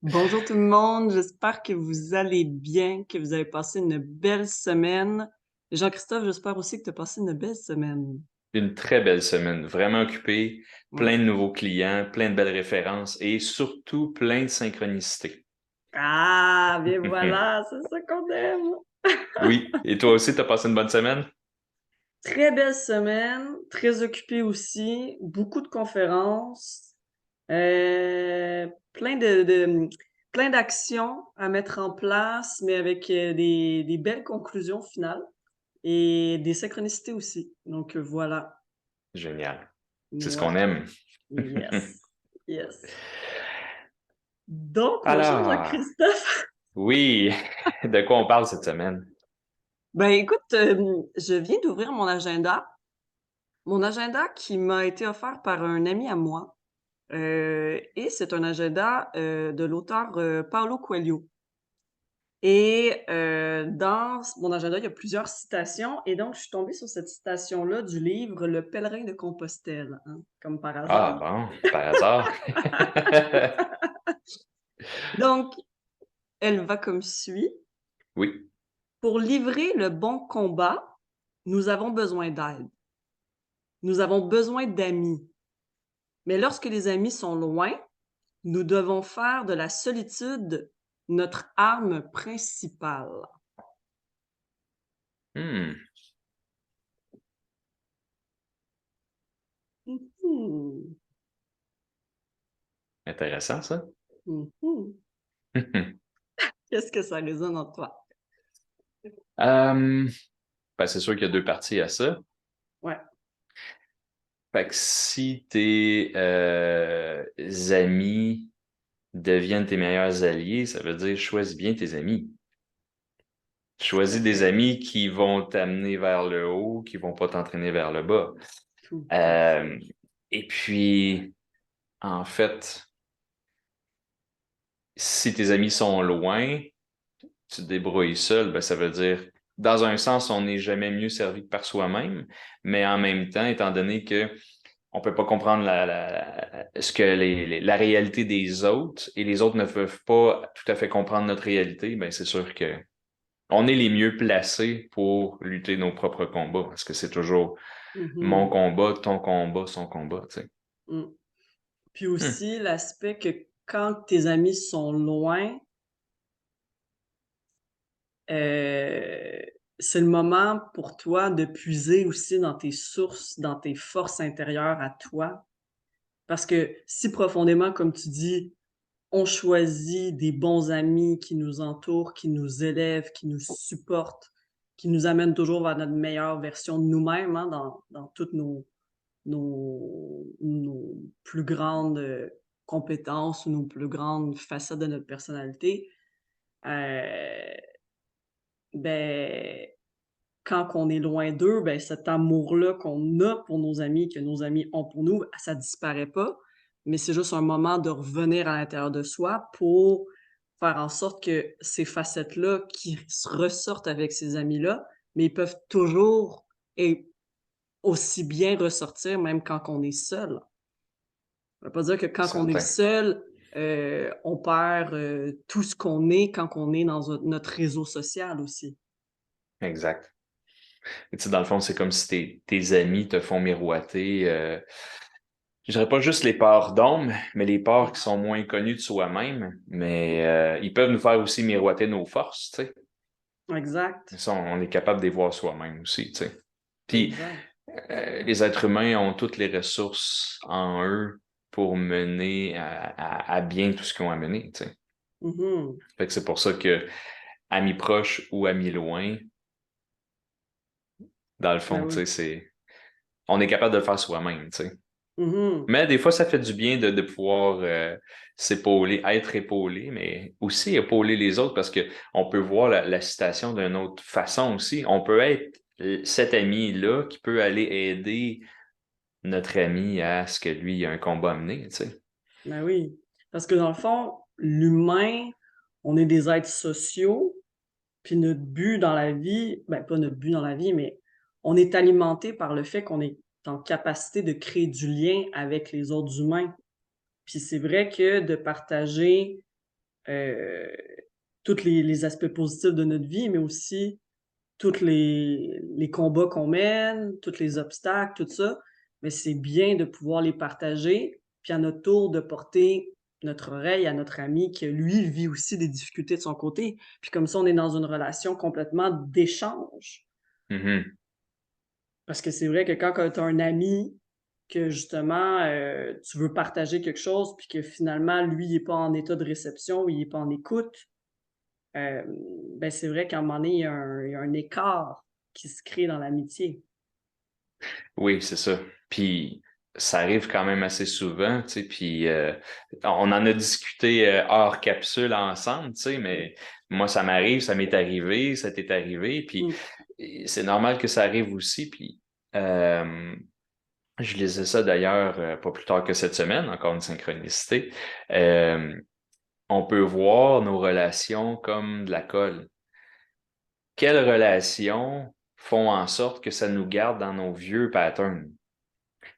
Bonjour tout le monde, j'espère que vous allez bien, que vous avez passé une belle semaine. Jean-Christophe, j'espère aussi que tu as passé une belle semaine. Une très belle semaine, vraiment occupée, Ouais. plein de nouveaux clients, plein de belles références et surtout plein de synchronicité. Ah, bien voilà, c'est ça qu'on aime. Oui, et toi aussi, t'as passé une bonne semaine? Très belle semaine, très occupée aussi, beaucoup de conférences, plein plein d'actions à mettre en place, mais avec des belles conclusions finales et des synchronicités aussi. Donc voilà. Génial. C'est ce Ouais. qu'on aime. Yes, yes. Donc, mon cher Alors, Jean-Christophe, oui, de quoi on parle cette semaine? ben écoute, je viens d'ouvrir mon agenda qui m'a été offert par un ami à moi, et c'est un agenda, de l'auteur, Paulo Coelho et dans mon agenda, il y a plusieurs citations et donc je suis tombée sur cette citation-là du livre Le Pèlerin de Compostelle, hein, comme par Ah, hasard. bon, par hasard. Donc, elle va comme suit: Oui, «Pour livrer le bon combat, nous avons besoin d'aide. Nous avons besoin d'amis. Mais lorsque les amis sont loin, nous devons faire de la solitude notre arme principale.» hmm, Mhm. intéressant ça. Mhm. Qu'est-ce que ça résonne en toi? Euh, ben, c'est sûr qu'il y a deux parties à ça. Ouais. Fait que si tes amis deviennent tes meilleurs alliés, ça veut dire choisis bien tes amis. Tout à Choisis des fait. amis qui vont t'amener vers le haut, qui vont pas t'entraîner vers le bas. Tout à Euh, fait. et puis, en fait, si tes amis sont loin, tu te débrouilles seul, ben, ça veut dire, dans un sens, on n'est jamais mieux servi que par soi-même, mais en même temps, étant donné que on peut pas comprendre ce que la réalité des autres et les autres ne peuvent pas tout à fait comprendre notre réalité, ben c'est sûr que on est les mieux placés pour lutter nos propres combats parce que c'est toujours mon Mhm. combat, ton combat, son combat, tu sais. Mm. Puis Hmm. aussi l'aspect que quand tes amis sont loin, Heu, c'est le moment pour toi de puiser aussi dans tes sources, dans tes forces intérieures à toi. Parce que si profondément, comme tu dis, on choisit des bons amis qui nous entourent, qui nous élèvent, qui nous supportent, qui nous amènent toujours vers notre meilleure version de nous-mêmes, hein, dans toutes nos plus grandes, compétences ou nos plus grandes facettes de notre personnalité, heu, beh quand on est loin d'eux, ben, cet amour-là qu'on a pour nos amis, que nos amis ont pour nous, ça disparaît pas, mais c'est juste un moment de revenir à l'intérieur de soi pour faire en sorte que ces facettes-là qui ressortent avec ces amis-là, mais ils peuvent toujours et aussi bien ressortir même quand on est seul. Ça veut pas dire que quand on est Certain. seul, on perd, tout ce qu'on est quand on est dans notre réseau social aussi. Exact. Et tu sais, dans le fond, c'est comme si tes amis te font miroiter, je dirais pas juste les parts d'ombre, mais les parts qui sont moins connues de soi-même, mais ils peuvent nous faire aussi miroiter nos forces, tu sais. Exact, Ça, on est capable de les voir soi-même aussi, tu sais. Puis, exact. les êtres humains ont toutes les ressources en eux pour mener à bien tout ce qu'ils ont à mener, tu sais. Mmh. Fait que c'est pour ça que amis proches ou amis loin, dans le Ben fond, tu sais, oui. on est capable de le faire soi-même, tu sais. Mmh. Mais des fois, ça fait du bien de pouvoir s'épauler, être épaulé, mais aussi épauler les autres parce que on peut voir la situation d'une autre façon aussi. On peut être cet ami-là qui peut aller aider notre ami à ce que lui ait un combat à mener, tu sais. Ben oui. Parce que dans le fond, l'humain, on est des êtres sociaux, puis notre but dans la vie, ben pas notre but dans la vie, mais on est alimenté par le fait qu'on est en capacité de créer du lien avec les autres humains. Puis c'est vrai que de partager, euh, tous les aspects positifs de notre vie, mais aussi tous les combats qu'on mène, tous les obstacles, tout ça. Mais c'est bien de pouvoir les partager, puis à notre tour de porter notre oreille à notre ami qui, lui, vit aussi des difficultés de son côté. Puis comme ça, on est dans une relation complètement d'échange. Mhm. Parce que c'est vrai que quand tu as un ami que justement tu veux partager quelque chose, puis que finalement, lui, il n'est pas en état de réception, il n'est pas en écoute, euh, ben c'est vrai qu'à un moment donné, il y a un écart qui se crée dans l'amitié. Oui, c'est ça. Puis ça arrive quand même assez souvent, tu sais, puis on en a discuté hors capsule ensemble, tu sais, mais moi, ça m'arrive, ça m'est arrivé, ça t'est arrivé, puis Mm. c'est normal que ça arrive aussi, puis euh, je lisais ça d'ailleurs pas plus tard que cette semaine, encore une synchronicité. Euh, on peut voir nos relations comme de la colle. Quelles relations font en sorte que ça nous garde dans nos vieux patterns?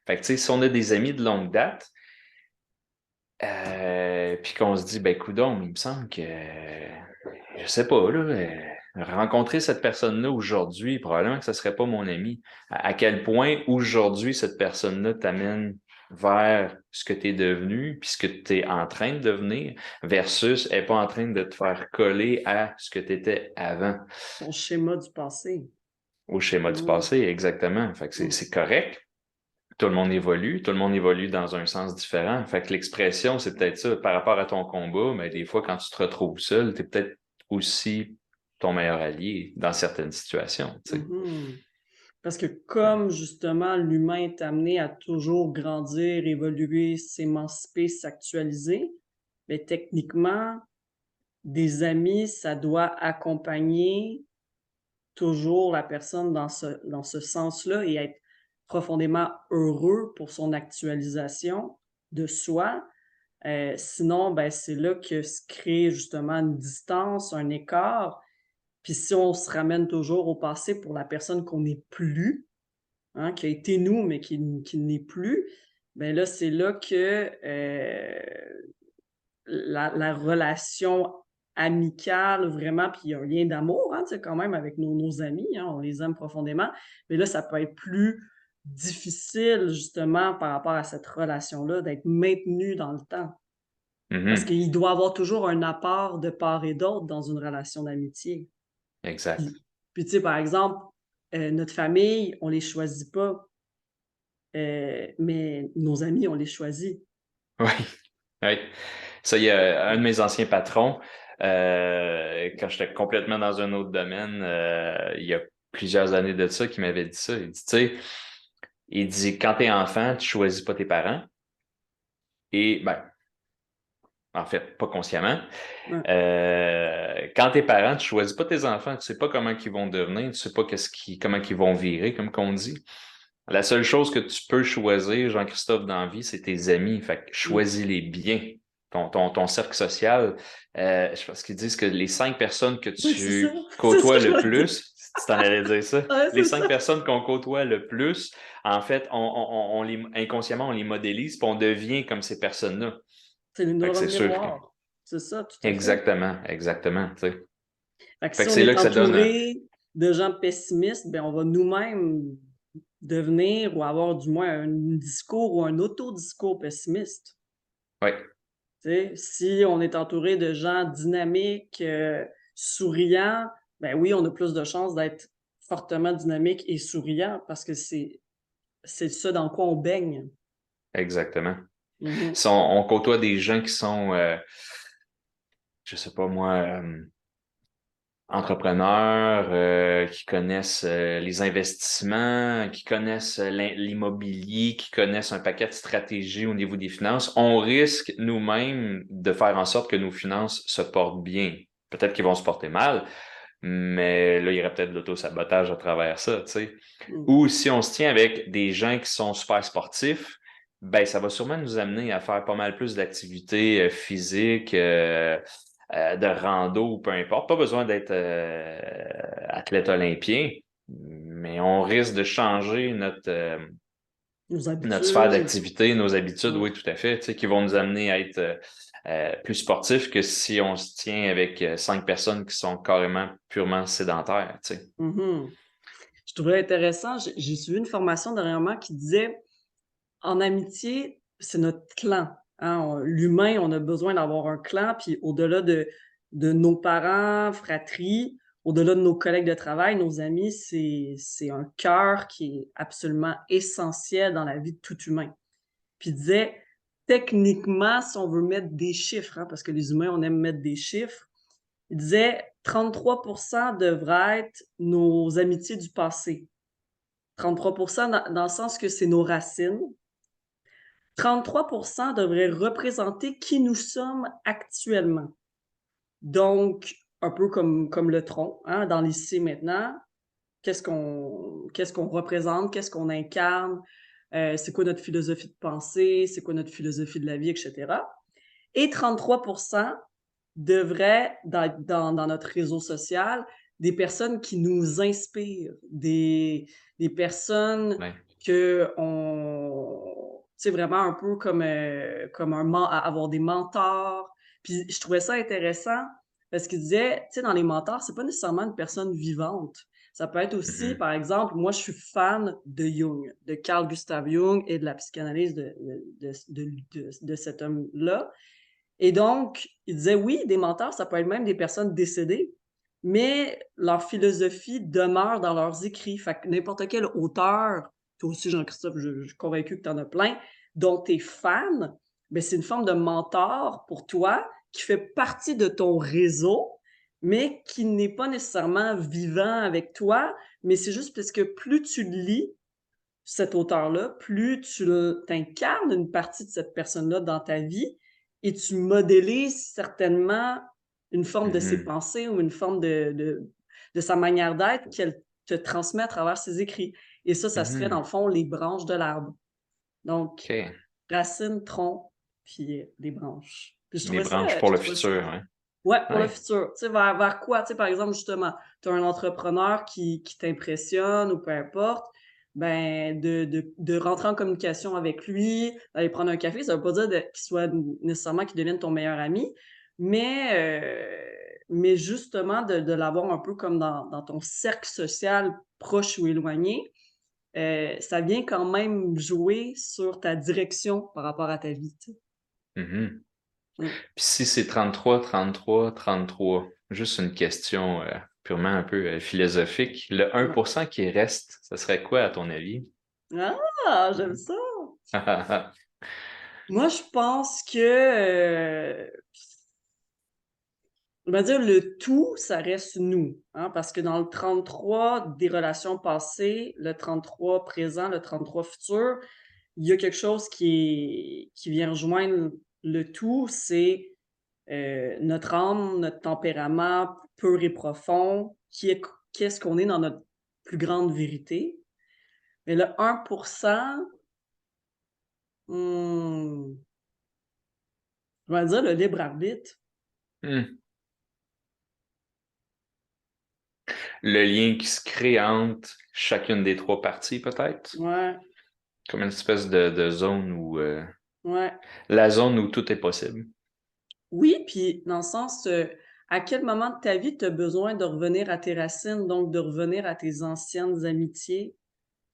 Fait que, tu sais, si on a des amis de longue date, puis qu'on se dit, ben, coudonc, il me semble que, je sais pas, là, rencontrer cette personne-là aujourd'hui, probablement que ce serait pas mon ami. À quel point aujourd'hui, cette personne-là t'amène vers ce que tu es devenu, puis ce que tu es en train de devenir, versus elle n'est pas en train de te faire coller à ce que tu étais avant, Ton schéma du passé. au schéma du Mm. passé, exactement. Fait que Mm. c'est correct. Tout le monde évolue dans un sens différent. Fait que l'expression, c'est peut-être ça. Par rapport à ton combat, mais des fois, quand tu te retrouves seul, tu es peut-être aussi ton meilleur allié dans certaines situations, tu sais. Mhm. Parce que comme justement l'humain est amené à toujours grandir, évoluer, s'émanciper, s'actualiser, mais techniquement, des amis, ça doit accompagner toujours la personne dans ce sens-là et être profondément heureux pour son actualisation de soi. Sinon, ben, c'est là que se crée justement une distance, un écart. Puis si on se ramène toujours au passé pour la personne qu'on n'est plus, hein, qui a été nous, mais qui n'est plus, ben là, c'est là que la relation amicale, vraiment, puis il y a un lien d'amour, hein, tu sais, quand même, avec nos amis, hein, on les aime profondément, mais là, ça peut être plus difficile, justement, par rapport à cette relation-là, d'être maintenu dans le temps. Parce Mhm. qu'il doit y avoir toujours un apport de part et d'autre dans une relation d'amitié. Exact. Puis tu sais, par exemple, notre famille, on les choisit pas, mais nos amis, on les choisit. Oui. Oui. Ça, il y a un de mes anciens patrons, quand j'étais complètement dans un autre domaine, il y a plusieurs années de ça, qui m'avait dit ça. Il dit, tu sais, il dit, quand t'es enfant, tu choisis pas tes parents. Et, ben, en fait, pas consciemment. Ouais. Quand t'es parent, tu choisis pas tes enfants, tu sais pas comment ils vont devenir, tu sais pas comment ils vont virer, comme qu'on dit. La seule chose que tu peux choisir, Jean-Christophe, dans la vie, c'est tes amis. Fait que Mmh. choisis-les bien. Ton cercle social, je pense qu'ils disent que les 5 personnes que Oui, c'est ça, tu c'est ça côtoies que je le voulais dire. plus, tu t'en allais dire ça, Ouais, les c'est cinq ça. personnes qu'on côtoie le plus, en fait, inconsciemment, on les modélise, puis on devient comme ces personnes-là. C'est une Fait que neurones c'est sûr que miroirs. C'est ça, tout à fait. exactement, exactement, tu sais. Fait que Fait si que on c'est là est que ça donne entouré de gens pessimistes, ben, on va nous-mêmes devenir ou avoir du moins un discours ou un autodiscours pessimiste. ouais, Tu sais, si on est entouré de gens dynamiques, souriants, ben oui, on a plus de chances d'être fortement dynamique et souriant parce que c'est ça dans quoi on baigne. exactement. Mmh. Si on côtoie des gens qui sont, je sais pas moi, entrepreneurs, qui connaissent les investissements, qui connaissent l'immobilier, qui connaissent un paquet de stratégies au niveau des finances, on risque nous-mêmes de faire en sorte que nos finances se portent bien. Peut-être qu'ils vont se porter mal, mais là, il y aurait peut-être de l'auto-sabotage à travers ça, tu sais. Mmh. Ou si on se tient avec des gens qui sont super sportifs, ben ça va sûrement nous amener à faire pas mal plus d'activités physiques, de rando ou peu importe. Pas besoin d'être athlète olympien, mais on risque de changer Nos notre sphère habitudes. d'activité, nos habitudes, Mmh. oui, tout à fait, tu sais, qui vont nous amener à être plus sportif que si on se tient avec 5 personnes qui sont carrément purement sédentaires, tu sais. Mhm. Je trouvais intéressant, j'ai suivi une formation dernièrement qui disait en amitié, c'est notre clan. Hein, l'humain, on a besoin d'avoir un clan, puis au-delà de nos parents, fratries, au-delà de nos collègues de travail, nos amis, c'est un cœur qui est absolument essentiel dans la vie de tout humain. Puis il disait, techniquement, si on veut mettre des chiffres, hein, parce que les humains, on aime mettre des chiffres, il disait 33% devraient être nos amitiés du passé. 33% dans le sens que c'est nos racines. 33% devraient représenter qui nous sommes actuellement. Donc, un peu comme le tronc, hein, dans l'ici maintenant, qu'est-ce qu'on représente, qu'est-ce qu'on incarne, c'est quoi notre philosophie de pensée, c'est quoi notre philosophie de la vie, etc. Et 33% devraient, dans notre réseau social, des personnes qui nous inspirent, des personnes Ouais. que on, tu sais, vraiment un peu comme avoir des mentors. Puis je trouvais ça intéressant parce qu'il disait, tu sais, dans les mentors, c'est pas nécessairement une personne vivante. Ça peut être aussi, Mhm. par exemple, moi, je suis fan de Jung, de Carl Gustav Jung et de la psychanalyse de cet homme-là. Et donc, il disait, oui, des mentors, ça peut être même des personnes décédées, mais leur philosophie demeure dans leurs écrits. Fait que n'importe quel auteur, toi aussi, Jean-Christophe, je suis convaincu que tu en as plein, dont tu es fan, ben, c'est une forme de mentor pour toi qui fait partie de ton réseau, mais qui n'est pas nécessairement vivant avec toi, mais c'est juste parce que plus tu lis cet auteur-là, plus tu incarnes une partie de cette personne-là dans ta vie et tu modélises certainement une forme de ses Mhm. pensées ou une forme de sa manière d'être qu'elle te transmet à travers ses écrits. Et ça serait dans Mhm. le fond les branches de l'arbre. Donc, OK. racines, tronc, puis les branches. Puis Les branches pour je le trouvais ça futur, hein? ouais, pour le Ouais. futur. Tu sais, vers quoi? Tu sais, par exemple, justement, tu as un entrepreneur qui t'impressionne ou peu importe, ben, de rentrer en communication avec lui, d'aller prendre un café, ça veut pas dire qu'il soit nécessairement qu'il devienne ton meilleur ami, mais justement de l'avoir un peu comme dans ton cercle social proche ou éloigné, ça vient quand même jouer sur ta direction par rapport à ta vie, tu sais. Mhm. Mm. Puis si c'est 33, juste une question purement un peu philosophique, le un Ouais. pour cent qui reste, ça serait quoi à ton avis? Ah, j'aime ça! Moi, je pense que, on va dire le tout, ça reste nous, hein, parce que dans le 33 des relations passées, le 33 présent, le 33 futur, il y a quelque chose qui vient rejoindre le tout, c'est notre âme, notre tempérament pur et profond, qu'est-ce qu'on est dans notre plus grande vérité. Mais le 1%, hmm, je vais dire le libre arbitre. Hmm. Le lien qui se crée entre chacune des trois parties, peut-être? Ouais, Comme une espèce de zone où ouais. la zone où tout est possible. Oui, puis dans le sens, à quel moment de ta vie tu as besoin de revenir à tes racines, donc de revenir à tes anciennes amitiés,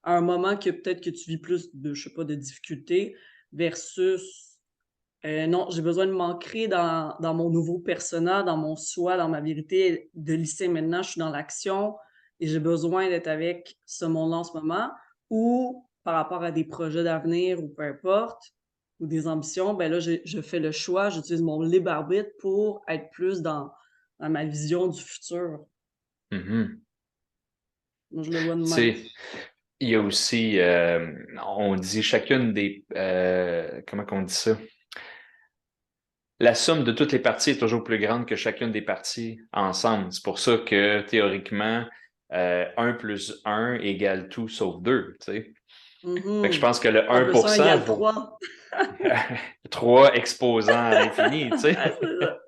à un moment que peut-être que tu vis plus de, je sais pas, de difficultés versus, non, j'ai besoin de m'ancrer dans mon nouveau persona, dans mon soi, dans ma vérité de lycée maintenant, je suis dans l'action et j'ai besoin d'être avec ce monde-là en ce moment ou par rapport à des projets d'avenir ou peu importe, ou des ambitions, ben là, je fais le choix, j'utilise mon libre arbitre pour être plus dans ma vision du futur. Mhm. Moi, je le vois de Tu même. sais, il y a aussi, on dit chacune des, comment qu'on dit ça? La somme de toutes les parties est toujours plus grande que chacune des parties ensemble. C'est pour ça que théoriquement, 1 plus 1 égale tout sauf 2, tu sais. Fait que je Mhm. pense que le 1 un plus pour 1 cent égale vaut 3. 3 exposants à l'infini, tu sais. Ouais, c'est ça.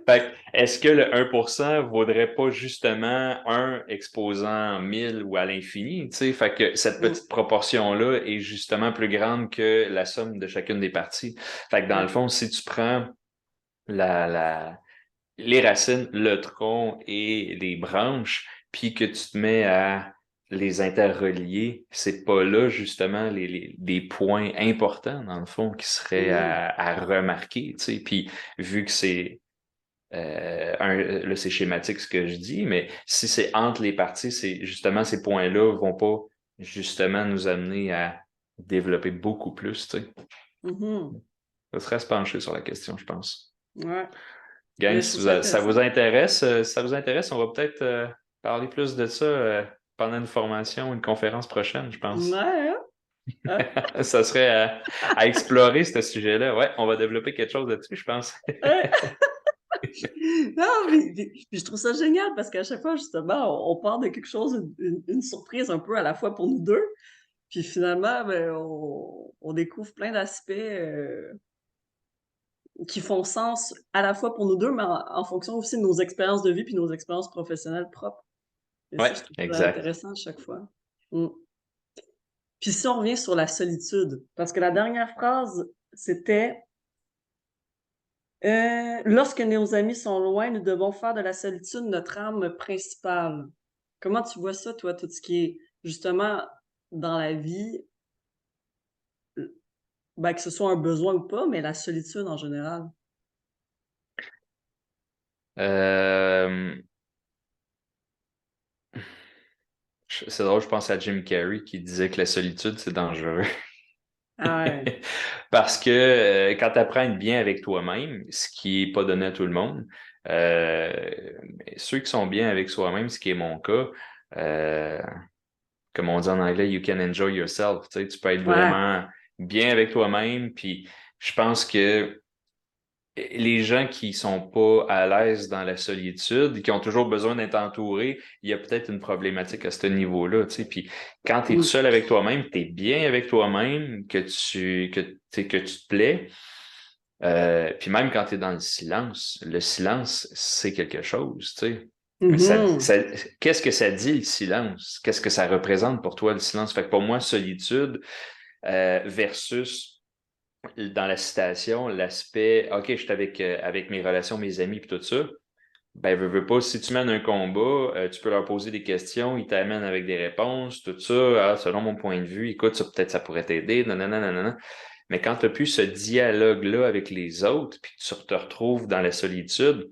Fait que est-ce que le 1% vaudrait pas justement un exposant 1000 ou à l'infini, tu sais? Fait que cette Mm. petite proportion-là est justement plus grande que la somme de chacune des parties. Fait que dans le Ouais. fond, si tu prends les racines, le tronc et les branches, puis que tu te mets à les interrelier, c'est pas là justement les points importants, dans le fond, qui seraient Mhm. à remarquer, tu sais. Puis vu que c'est là, c'est schématique ce que je dis, mais si c'est entre les parties, c'est justement ces points-là vont pas justement nous amener à développer beaucoup plus, tu sais. Mhm. Ça serait à se pencher sur la question, je pense. Ouais. Gang, Mais je si trouve ça ça intéressant. vous intéresse, on va peut-être parler plus de ça pendant une formation, une conférence prochaine, je Ouais, pense. hein? Hein? Ça serait à explorer ce sujet-là. Ouais, on va développer quelque chose là-dessus, je pense. Ouais. Non, puis je trouve ça génial parce qu'à chaque fois, justement, on part de quelque chose, une surprise un peu à la fois pour nous deux. Puis finalement, ben, on découvre plein d'aspects qui font sens à la fois pour nous deux, mais en fonction aussi de nos expériences de vie puis nos expériences professionnelles propres. Et Ouais, ça, je trouve ça exact. intéressant à chaque fois. Mm. Puis si on revient sur la solitude, parce que la dernière phrase, c'était lorsque nos amis sont loin, nous devons faire de la solitude notre arme principale. Comment tu vois ça, toi, tout ce qui est justement dans la vie, ben, que ce soit un besoin ou pas, mais la solitude en général? Euh, c'est drôle, je pense à Jim Carrey qui disait que la solitude, c'est dangereux. Ah ouais. Parce que quand tu apprends à être bien avec toi-même, ce qui est pas donné à tout le monde, euh, mais ceux qui sont bien avec soi-même, ce qui est mon cas, euh, comme on dit en anglais, you can enjoy yourself. Tu sais, tu peux être Ouais. vraiment bien avec toi-même. Puis je pense que les gens qui sont pas à l'aise dans la solitude, qui ont toujours besoin d'être entourés, il y a peut-être une problématique à ce niveau-là, tu sais. Puis quand tu es tout Mmh. seul avec toi-même, tu es bien avec toi-même, tu sais, que tu te plais. Puis même quand tu es dans le silence, c'est quelque chose, tu sais. Mais Mmh. qu'est-ce que ça dit, le silence? Qu'est-ce que ça représente pour toi, le silence? Fait que pour moi, solitude versus dans la citation, l'aspect, OK, je suis avec mes relations, mes amis, puis tout ça, ben, veux pas, si tu mènes un combat, tu peux leur poser des questions, ils t'amènent avec des réponses, tout ça, ah, selon mon point de vue, écoute, ça peut-être ça pourrait t'aider, nanana, nanana. Mais quand tu n'as plus ce dialogue-là avec les autres, puis que tu te retrouves dans la solitude,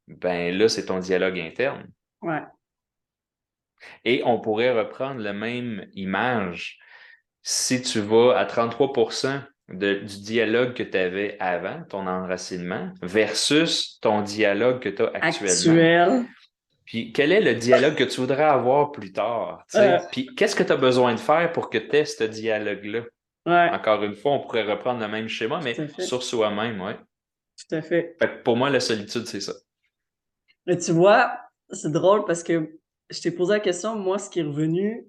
ben là, c'est ton dialogue interne. Ouais. Et on pourrait reprendre la même image si tu vas à 33% du dialogue que tu avais avant, ton enracinement, versus ton dialogue que tu as actuellement. Actuel. Puis quel est le dialogue que tu voudrais avoir plus tard, tu sais? Heu, Puis qu'est-ce que tu as besoin de faire pour que tu aies ce dialogue-là? ouais, Encore une fois, on pourrait reprendre le même schéma, tout mais à fait, sur soi-même, ouais. tout à fait. Fait que pour moi, la solitude, c'est ça. Mais tu vois, c'est drôle parce que je t'ai posé la question, moi, ce qui est revenu,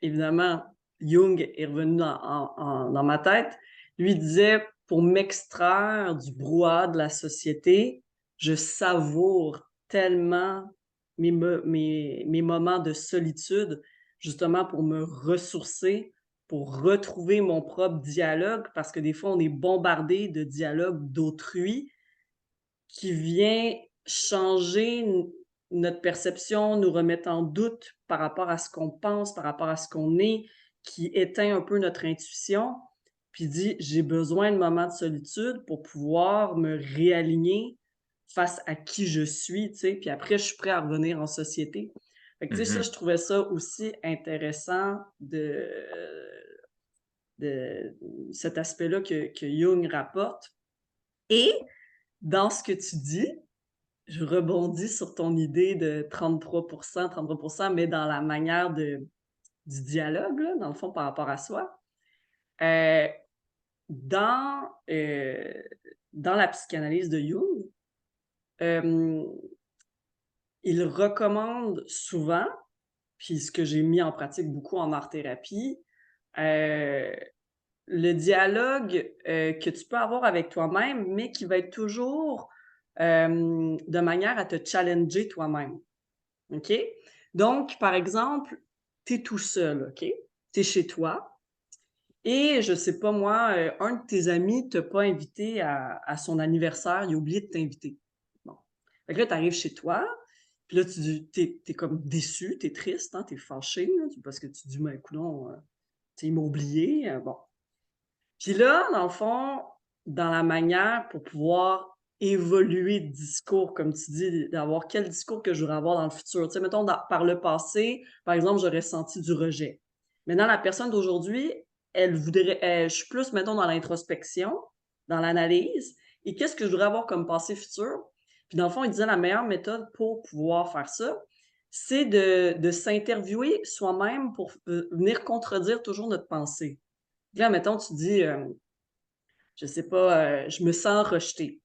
évidemment, Jung est revenu dans ma tête. Lui, il disait: «Pour m'extraire du brouhaha de la société, je savoure tellement mes moments de solitude, justement pour me ressourcer, pour retrouver mon propre dialogue», parce que des fois, on est bombardé de dialogues d'autrui qui vient changer notre perception, nous remettre en doute par rapport à ce qu'on pense, par rapport à ce qu'on est, qui éteint un peu notre intuition, puis dit: «J'ai besoin de moments de solitude pour pouvoir me réaligner face à qui je suis», tu sais? Puis après, je suis prêt à revenir en société. Fait que, tu sais, ça, je Mhm. trouvais ça aussi intéressant de cet aspect-là que Jung rapporte. Et dans ce que tu dis, je rebondis sur ton idée de 33 mais dans la manière du dialogue, là, dans le fond, par rapport à soi. Heu, dans, heu, dans la psychanalyse de Jung, hem, il recommande souvent, puis ce que j'ai mis en pratique beaucoup en art-thérapie, heu, le dialogue, que tu peux avoir avec toi-même, mais qui va être toujours, de manière à te challenger toi-même. OK? Donc, par exemple, tu es tout seul, OK? Tu es chez toi et je sais pas moi, un de tes amis t'a pas invité à son anniversaire, il a oublié de t'inviter. Bon. Fait que là, tu arrives chez toi, puis là, tu es comme déçu, tu es triste, hein, tu es fâché, là, parce que tu te dis: «Ben, coudonc, tu sais, il m'a oublié», bon. Puis là, dans le fond, dans la manière pour pouvoir évoluer de discours, comme tu dis, d'avoir quel discours que je voudrais avoir dans le futur. Tu sais, mettons, par le passé, par exemple, j'aurais senti du rejet. Maintenant, la personne d'aujourd'hui, je suis plus, mettons, dans l'introspection, dans l'analyse, et qu'est-ce que je voudrais avoir comme passé futur? Puis dans le fond, il disait la meilleure méthode pour pouvoir faire ça, c'est de s'interviewer soi-même pour venir contredire toujours notre pensée. Là, mettons, tu dis, je sais pas, «Je me sens rejeté».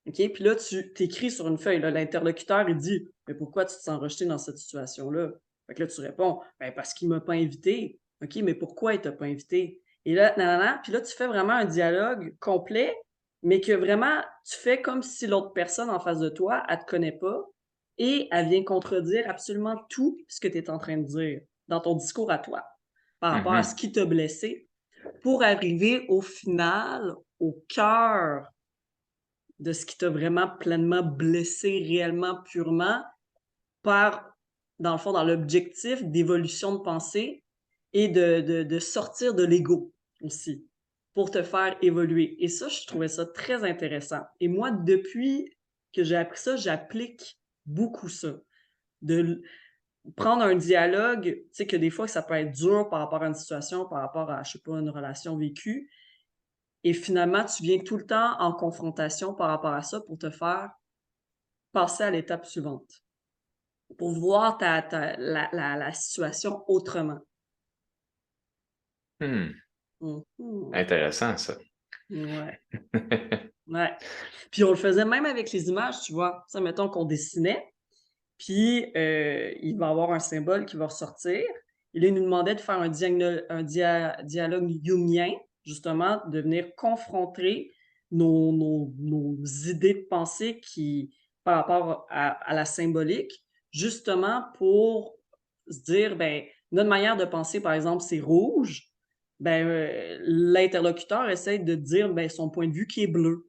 OK? Puis là, tu t'écris sur une feuille, là, l'interlocuteur, il dit: «Mais pourquoi tu te sens rejeté dans cette situation-là?» Fait que là, tu réponds: «Ben, parce qu'il m'a pas invité». «OK, mais pourquoi il t'a pas invité?» Et là, nanana, puis là, tu fais vraiment un dialogue complet, mais que vraiment, tu fais comme si l'autre personne en face de toi, elle te connaît pas et elle vient contredire absolument tout ce que tu es en train de dire dans ton discours à toi, par rapport à ce Mhm. qui t'a blessé, pour arriver au final, au cœur de ce qui t'a vraiment pleinement blessé, réellement, purement, par, dans le fond, dans l'objectif d'évolution de pensée et de sortir de l'ego aussi, pour te faire évoluer. Et ça, je trouvais ça très intéressant. Et moi, depuis que j'ai appris ça, j'applique beaucoup ça. De prendre un dialogue, tu sais, que des fois, ça peut être dur par rapport à une situation, par rapport à, je sais pas, une relation vécue, et finalement, tu viens tout le temps en confrontation par rapport à ça pour te faire passer à l'étape suivante, pour voir la situation autrement. Hmm. Mmh. Intéressant, ça. Ouais, ouais. Puis on le faisait même avec les images, tu vois? Tu sais, mettons qu'on dessinait, puis, il va y avoir un symbole qui va ressortir. Et là, il nous demandait de faire un dialogue jungien, justement, de venir confronter nos idées de pensée par rapport à la symbolique, justement pour se dire, ben, notre manière de penser, par exemple, c'est rouge, ben, l'interlocuteur essaie de dire, ben, son point de vue qui est bleu.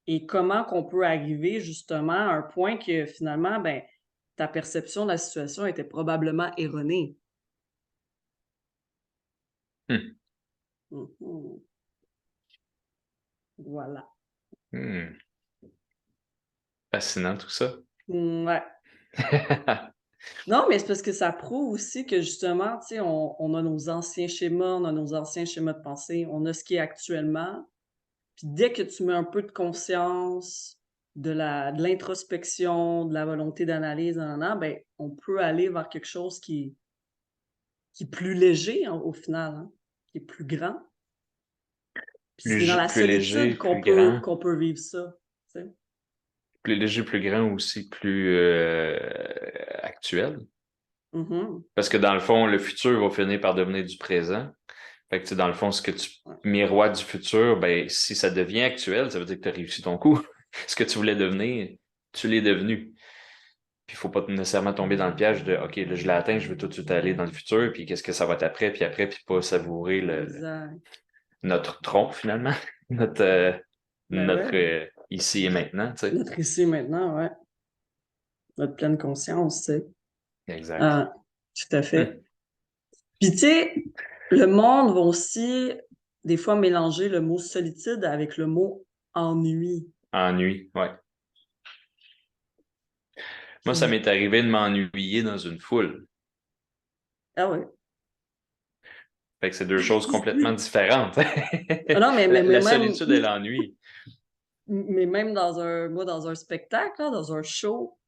Et comment qu'on peut arriver justement à un point que finalement, ben, ta perception de la situation était probablement erronée. Hmm. Mmh. Voilà. Hmm. Fascinant tout ça. Ouais. Non, mais c'est parce que ça prouve aussi que justement, tu sais, on a nos anciens schémas, on a nos anciens schémas de pensée, on a ce qui est actuellement. Puis dès que tu mets un peu de conscience, de l'introspection, de la volonté d'analyse, ben, on peut aller vers quelque chose qui est plus léger, au final, hein, qui est plus grand. Puis c'est dans la Plus léger, solitude plus grand. qu'on peut vivre ça, tu sais? Plus léger, plus grand aussi, plus actuel. Mmh. Parce que dans le fond, le futur va finir par devenir du présent. Fait que, tu sais, dans le fond, ce que tu Ouais. miroites du futur, ben, si ça devient actuel, ça veut dire que tu as réussi ton coup. Ce que tu voulais devenir, tu l'es devenu. Puis il faut pas nécessairement tomber dans le piège de OK, là, je l'ai atteint, je veux tout de suite aller dans le futur, puis qu'est-ce que ça va être après, puis pas savourer Exact. notre tronc, finalement. Notre, Ben ouais, ici et maintenant, tu sais. notre ici et maintenant, ouais, notre pleine conscience, tu sais? Exact. Ah, tout à Hmm. fait. Puis tu sais, le monde va aussi des fois mélanger le mot solitude avec le mot ennui. Ennui, ouais. Moi, ça Puis m'est arrivé de m'ennuyer dans une foule. ah ouais. Fait que c'est deux choses complètement différentes. Ah non, mais La solitude et l'ennui. même dans un spectacle, là, dans un show,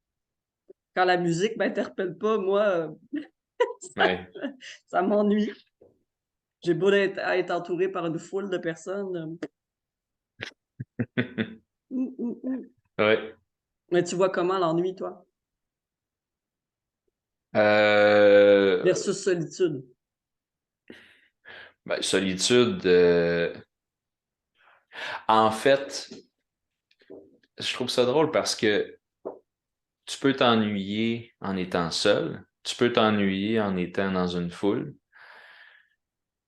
quand la musique m'interpelle pas, moi, ça Ouais. ça m'ennuie. J'ai beau être entourée par une foule de personnes, mmh, mmh, mmh. Ouais. Mais tu vois comment l'ennui, toi? Euh, Versus solitude? ben, solitude, en fait, je trouve ça drôle parce que tu peux t'ennuyer en étant seul, tu peux t'ennuyer en étant dans une foule,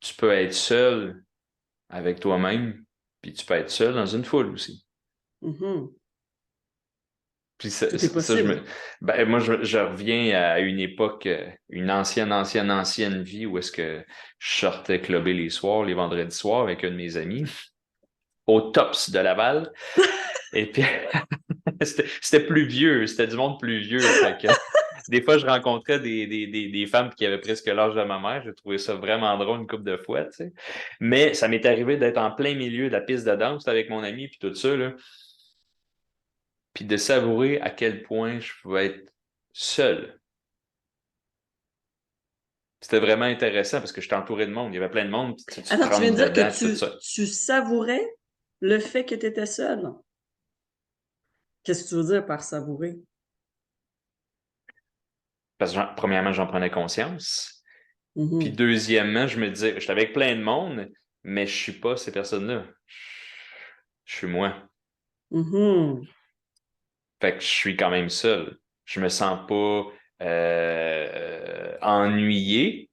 tu peux être seul avec toi-même, puis tu peux être seul dans une foule aussi. Mhm. Puis ça, Tout est possible. moi, je reviens à une époque, une ancienne vie où est-ce que je sortais clubber les soirs, les vendredis soirs avec un de mes amis, au Tops de Laval. Et puis, c'était plus vieux, c'était du monde plus vieux. Fait que des fois, je rencontrais des femmes qui avaient presque l'âge de ma mère. J'ai trouvé ça vraiment drôle une couple de fois, tu sais. Mais ça m'est arrivé d'être en plein milieu de la piste de danse avec mon ami, puis tout ça, là. Puis de savourer à quel point je pouvais être seul. C'était vraiment intéressant parce que j'étais entouré de monde. Il y avait plein de monde, puis tu te Attends, tu viens de rentres dire que dedans, tout ça. tu savourais le fait que tu étais seul? Qu'est-ce que tu veux dire par savourer? Parce que, premièrement, j'en prenais conscience. Puis Mhm. deuxièmement, je me disais, j'étais avec plein de monde, mais je suis pas ces personnes-là. Je suis moi. Mhm. Fait que je suis quand même seul. Je me sens pas ennuyé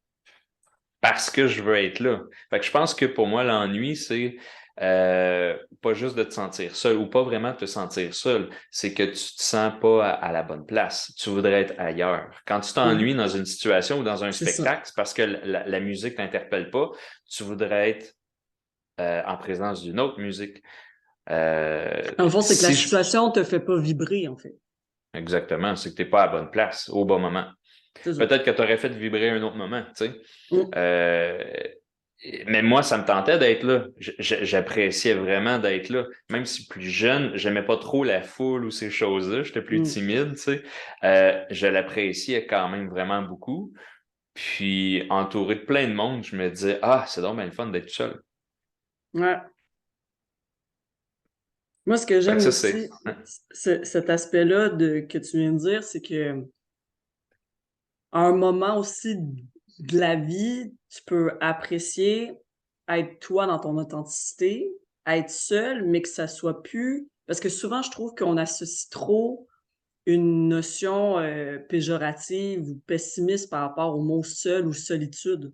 parce que je veux être là. Fait que je pense que pour moi, l'ennui, c'est pas juste de te sentir seul ou pas vraiment de te sentir seul. C'est que tu te sens pas à la bonne place. Tu voudrais être ailleurs. Quand tu t'ennuies Mhm. dans une situation ou dans un C'est ça. spectacle, c'est parce que la musique t'interpelle pas. Tu voudrais être en présence d'une autre musique. Dans le fond, c'est que la Si je... situation te fait pas vibrer, en fait. Exactement, c'est que t'es pas à la bonne place au bon moment. C'est ça. Peut-être que tu aurais fait vibrer un autre moment, tu sais. Mm. Euh, mais moi, ça me tentait d'être là. J'appréciais vraiment d'être là. Même si plus jeune, j'aimais pas trop la foule ou ces choses-là. J'étais plus Mm. timide, tu sais. Je l'appréciais quand même vraiment beaucoup. Puis, entouré de plein de monde, je me disais, ah, c'est donc bien le fun d'être tout seul. Ouais. Moi, ce que Fait que j'aime ça, c'est... aussi, cet aspect-là que tu viens de dire, c'est que à un moment aussi de la vie, tu peux apprécier être toi dans ton authenticité, être seul, mais que ça soit plus parce que souvent, je trouve qu'on associe trop une notion, péjorative ou pessimiste par rapport au mot seul ou solitude.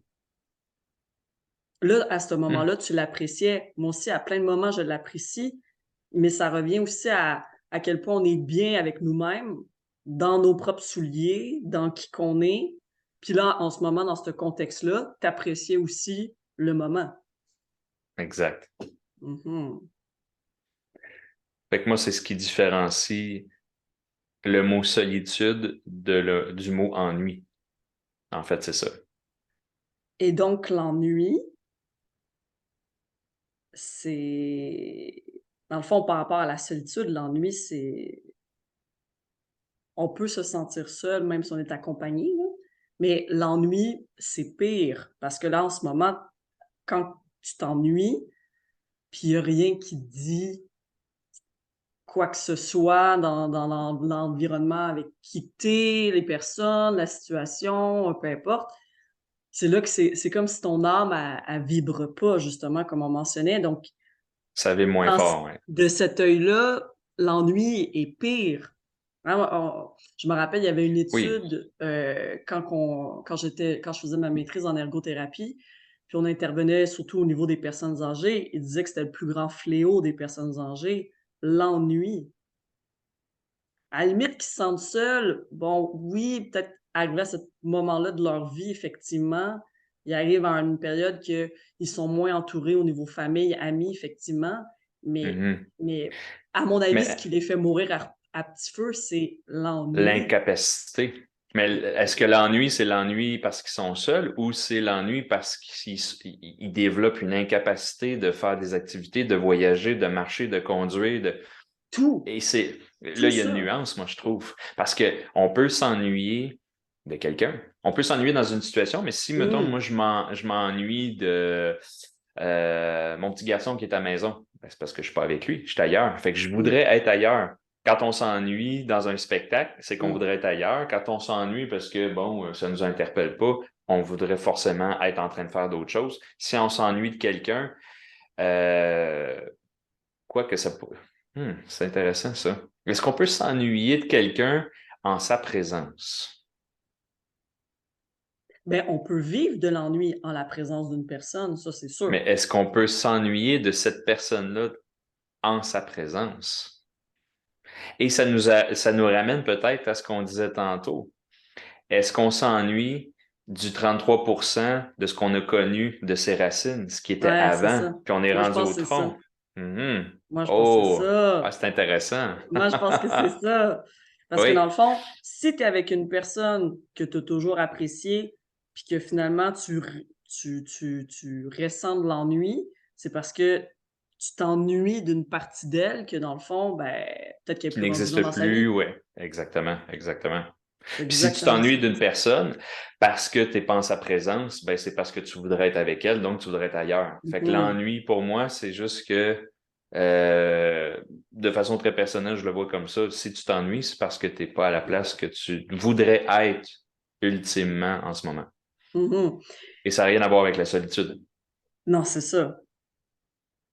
Là, à ce Hmm, moment-là, tu l'appréciais. Moi aussi, à plein de moments, je l'apprécie, mais ça revient aussi à quel point on est bien avec nous-mêmes, dans nos propres souliers, dans qui qu'on est. Puis là, en ce moment, dans ce contexte-là, tu aussi le moment. exact. Mhm. Fait que moi, c'est ce qui différencie le mot solitude du mot ennui. En fait, c'est ça. Et donc, l'ennui, c'est dans le fond, par rapport à la solitude, l'ennui, c'est on peut se sentir seul même si on est accompagné, là, mais l'ennui, c'est pire parce que là, en ce moment, quand tu t'ennuies, puis il y a rien qui dit quoi que ce soit dans l'environnement avec qui tu les personnes, la situation, peu importe, c'est là que c'est comme si ton âme, elle vibre pas justement comme on mentionnait donc Ça va moins dans c fort, ouais. de cet œil-là, l'ennui est pire. Hein, je me rappelle, il y avait une Oui. étude, quand je faisais ma maîtrise en ergothérapie, puis on intervenait surtout au niveau des personnes âgées. Ils disaient que c'était le plus grand fléau des personnes âgées, l'ennui. À la limite qu'ils se sentent seuls, bon, oui, peut-être arrivé à ce moment-là de leur vie, effectivement, ils arrivent à une période qu'ils sont moins entourés au niveau famille, amis, effectivement, mais Mhm. mais à mon avis, ce Mais qui les fait mourir à petit feu, c'est l'ennui. l'incapacité. Mais est-ce que l'ennui, c'est l'ennui parce qu'ils sont seuls ou c'est l'ennui parce qu'ils développent une incapacité de faire des activités, de voyager, de marcher, de conduire, Tout, Et c'est là, tout il y a une ça. nuance, moi, je trouve. Parce que on peut s'ennuyer de quelqu'un. On peut s'ennuyer dans une situation, mais si, mettons, Mmh. moi, je m'ennuie de mon petit garçon qui est à la maison, ben, c'est parce que je suis pas avec lui, je suis ailleurs. Fait que je Mmh. voudrais être ailleurs. Quand on s'ennuie dans un spectacle, c'est qu'on Mmh. voudrait être ailleurs. Quand on s'ennuie parce que, bon, ça nous interpelle pas, on voudrait forcément être en train de faire d'autres choses. Si on s'ennuie de quelqu'un, euh, quoi que ça peut. C'est intéressant, ça. Est-ce qu'on peut s'ennuyer de quelqu'un en sa présence? Ben, on peut vivre de l'ennui en la présence d'une personne, ça, c'est Mais sûr. est-ce qu'on peut s'ennuyer de cette personne-là en sa présence? Et ça nous ramène peut-être à ce qu'on disait tantôt. Est-ce qu'on s'ennuie du 33% de ce qu'on a connu de ses racines, ce qui était Ouais, c'est avant, ça. puis on est Moi, je rendu au pense que c'est ça. tronc? Mhm. Moi, je pense que c'est Oh, ah, ça. c'est intéressant. Moi, je pense que c'est ça. Parce que dans Oui, le fond, si tu es avec une personne que tu as toujours appréciée, puis que finalement tu ressens de l'ennui, c'est parce que tu t'ennuies d'une partie d'elle que dans le fond, ben, peut-être qu'elle est qui plus rendue là n'existe dans sa plus, vie. oui, exactement, exactement. C'est Puis si tu exactement t'ennuies ça. d'une personne parce que tu n'es pas en sa présence, ben c'est parce que tu voudrais être avec elle, donc tu voudrais être ailleurs. Fait que Mhm. l'ennui, pour moi, c'est juste que euh, de façon très personnelle, je le vois comme ça. Si tu t'ennuies, c'est parce que tu n'es pas à la place que tu voudrais être ultimement en ce moment. Mhm. Et ça n'a rien à voir avec la solitude. Non, c'est ça.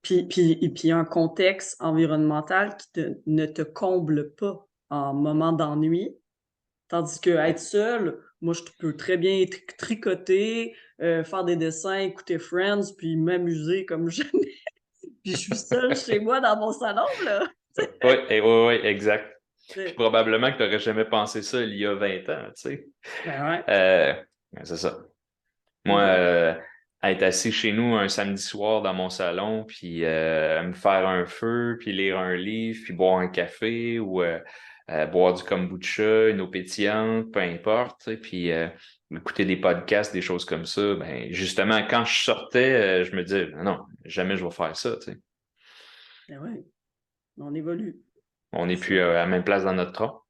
Puis un contexte environnemental qui ne te comble pas en moment d'ennui. Tandis que être seul, moi, je peux très bien tricoter, faire des dessins, écouter Friends, puis m'amuser comme jamais. Puis je suis seule chez moi dans mon salon, là. Oui, oui, exact. Puis C'est probablement que tu n'aurais jamais pensé ça il y a 20 ans, tu sais. ben ouais, Euh, c'est ça. Moi, exact. être assis chez nous un samedi soir dans mon salon, puis me faire un feu, puis lire un livre, puis boire un café ou boire du kombucha, une eau pétillante, peu importe, tu sais, puis écouter des podcasts, des choses comme ça. Ben, justement, quand je sortais, je me disais, non, jamais je vais faire ça, tu sais. Ben ouais, on évolue, On c'est n'est ça. plus à la même place dans notre tronc.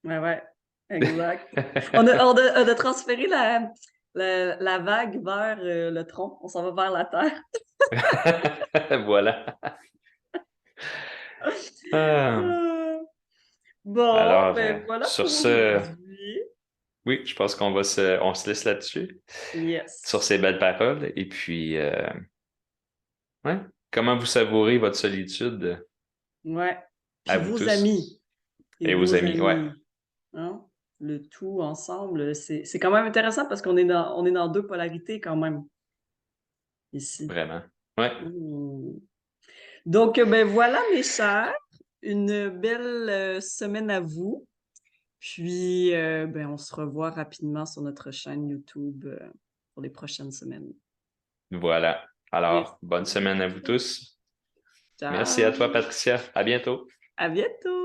Ouais, ouais, exact. On a transféré la vague vers, le tronc. On s'en va vers la terre. Voilà. Ah. Ah. Bon, Alors, ben voilà sur pour ce, aujourd'hui. oui, je pense on se laisse là-dessus, sur Yes. ces belles paroles. Et puis, ouais, comment vous savourez votre solitude Ouais. à Puis vous vos tous amis et et vos vos amis? Ouais, amis, hein? Le tout ensemble, c'est quand même intéressant parce qu'on est dans 2 polarités quand même, ici. vraiment. Ouais, Mmh. Donc, ben, voilà mes chers, une belle, semaine à vous. Puis, ben, on se revoit rapidement sur notre chaîne YouTube, pour les prochaines semaines. voilà. Alors, bonne Merci. semaine à vous tous. Merci à toi, Ciao. Patricia. À bientôt. À bientôt.